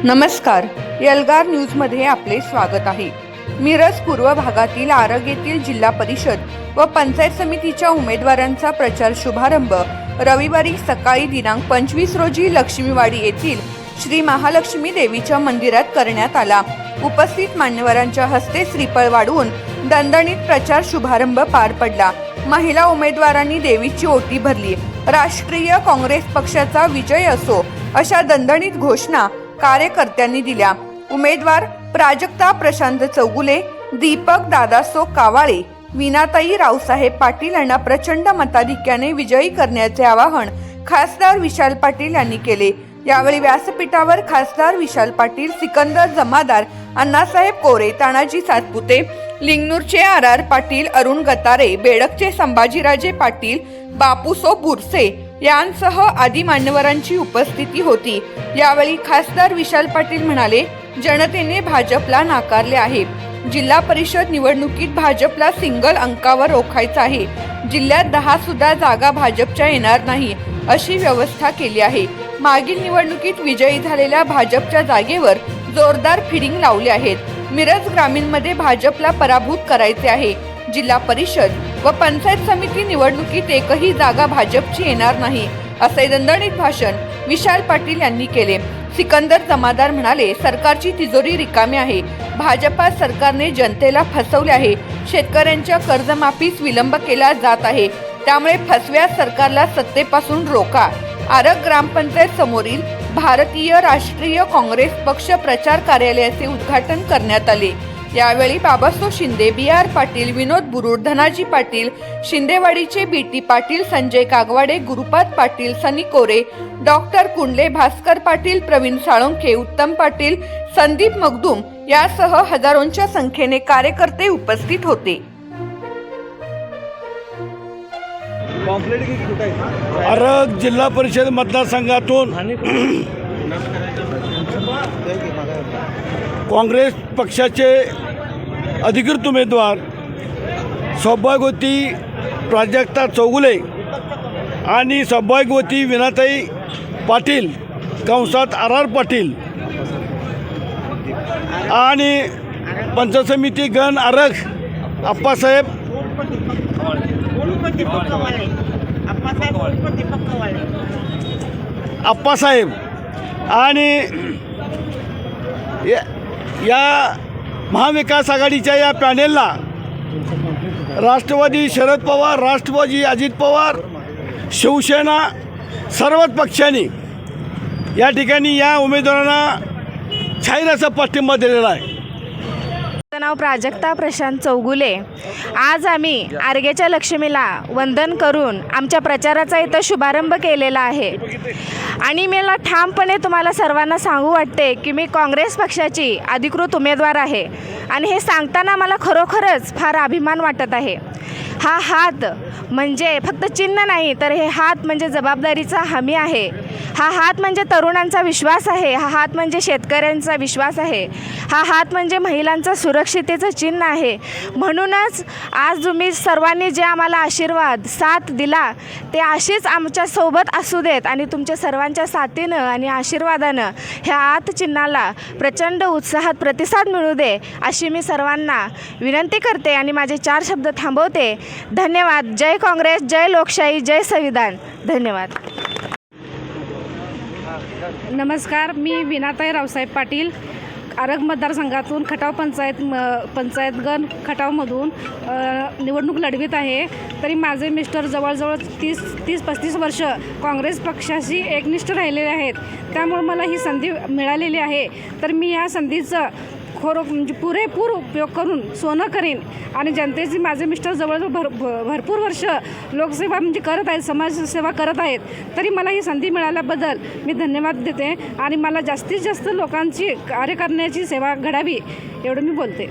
नमस्कार, एल्गार न्यूजमध्ये आपले स्वागत आहे। मिरज पूर्व भागातील आरग येथील जिल्हा परिषद व पंचायत समितीच्या उमेदवारांचा प्रचार शुभारंभ रविवारी सकाळी दिनांक 25 रोजी लक्ष्मीवाडी येथील श्री महालक्ष्मी देवीच्या मंदिरात करण्यात आला। उपस्थित मान्यवरांच्या हस्ते श्रीफळ वाढवून दणदणीत प्रचार शुभारंभ पार पडला। महिला उमेदवारांनी देवीची ओटी भरली। राष्ट्रीय काँग्रेस पक्षाचा विजय असो अशा दणदणीत घोषणा कार्यकर्त्यांनी दिल्या। उमेदवार प्राजक्ता प्रशांत चौगुले, दीपक दादासो कावाळे, वीणाताई रावसाहेब पाटील यांना प्रचंड मताधिक्याने विजयी करण्याचे आवाहन खासदार विशाल पाटील यांनी केले। यावेळी व्यासपीठावर खासदार विशाल पाटील, सिकंदर जमादार, अण्णासाहेब कोरे, तानाजी सातपुते, लिंगनूरचे आर पाटील, अरुण गतारे, बेडकचे संभाजीराजे पाटील, बापूसो बुरसे यांसह आदी मान्यवरांची उपस्थिती होती। यावेळी खासदार विशाल पाटील म्हणाले, जनतेने भाजपला नाकारले आहे। जिल्हा परिषद निवडणुकीत भाजपला सिंगल अंकावर रोखायचं आहे। जिल्ह्यात 10 सुद्धा जागा भाजपच्या येणार नाही अशी व्यवस्था केली आहे। मागील निवडणुकीत विजयी झालेल्या भाजपच्या जागेवर जोरदार फिडिंग लावले आहेत। मिरज ग्रामीणमध्ये भाजपला पराभूत करायचे आहे। जिल्हा परिषद व पंचायत समिती निवडणुकीत एकही जागा भाजपची येणार नाही असे दणदणीत भाषण विशाल पाटील यांनी केले। सिकंदर जमादार म्हणाले, सरकारची तिजोरी रिकामी आहे। भाजपा सरकारने जनतेला फसवले आहे। शेतकऱ्यांच्या कर्जमाफीस विलंब केला जात आहे। त्यामुळे फसव्या सरकारला सत्तेपासून रोका। आरग ग्रामपंचायत समोरील भारतीय राष्ट्रीय काँग्रेस पक्ष प्रचार कार्यालयाचे उद्घाटन करण्यात आले। यावेळी बाबासो शिंदे, BR पाटील, विनोद बुरुड, धनाजी पाटील, शिंदेवाडीचे BT पाटील, संजय कागवाडे, गुरुपाद पाटील, सनी कोरे, डॉक्टर कुंडले, भास्कर पाटील, प्रवीण साळुंखे, उत्तम पाटील, संदीप मगदूम यासह हजारोंच्या संख्येने कार्यकर्ते उपस्थित होते। आरग जिल्हा परिषद मतदारसंघातून काँग्रेस पक्षाचे अधिकृत उमेदवार सौभाग्यवती प्राजक्ता चौगुले आणि सौभाग्यवती वीणाताई पाटील कंसात RR पाटील आणि पंचायत समिती गण आरग आप्पासाहेब आणि या महाविकास आघाडीच्या या पॅनेलला राष्ट्रवादी शरद पवार, राष्ट्रवादी अजित पवार, शिवसेना सर्वच पक्षांनी या ठिकाणी या उमेदवारांना जाहीर असा पाठिंबा दिलेला आहे। नाव प्राजक्ता प्रशांत चौगुले। आज आम्ही आरगेच्या लक्ष्मीला वंदन करून आमच्या प्रचाराचा इथं शुभारंभ केलेला आहे आणि मला ठामपणे तुम्हाला सर्वांना सांगू वाटते की मी काँग्रेस पक्षाची अधिकृत उमेदवार आहे आणि हे सांगताना मला खरोखरच फार अभिमान वाटत आहे। हा हात म्हणजे फक्त चिन्ह नाही, तर हे हात म्हणजे जबाबदारीचा हमी आहे। हा हात म्हणजे तरुणांचा विश्वास आहे। हा हात म्हणजे शेतकऱ्यांचा विश्वास आहे। हा हात म्हणजे महिलांचा सुरक्षिततेचं चिन्ह आहे। म्हणूनच आज तुम्ही सर्वांनी जे आम्हाला आशीर्वाद साथ दिला ते अशीच आमच्यासोबत असू देत आणि तुमच्या सर्वांच्या साथीनं आणि आशीर्वादानं ह्या हात चिन्हाला प्रचंड उत्साहात प्रतिसाद मिळू दे अशी मी सर्वांना विनंती करते आणि माझे 4 शब्द थांबवते। धन्यवाद। जय काँग्रेस, जय लोकशाही, जय संविधान। धन्यवाद। नमस्कार, मी वीणाताई रावसाहेब पाटील, आरग मतदारसंघातून खटाव पंचायतगण खटावमधून निवडणूक लढवित आहे। तरी माझे मिस्टर जवळजवळ 30-35 वर्ष काँग्रेस पक्षाशी एकनिष्ठ राहिलेले आहेत। त्यामुळे मला ही संधी मिळालेली आहे। तर मी या संधीचं म्हणजे पुरेपूर उपयोग करून सोनं करीन आणि जनतेची माझे मिस्टर जवळजवळ भरपूर वर्ष लोकसेवा म्हणजे करत आहेत, समाजसेवा करत आहेत। तरी मला ही संधी मिळाल्याबद्दल मी धन्यवाद देते आणि मला जास्तीत जास्त लोकांची कार्य करण्याची सेवा घडावी एवढं मी बोलते।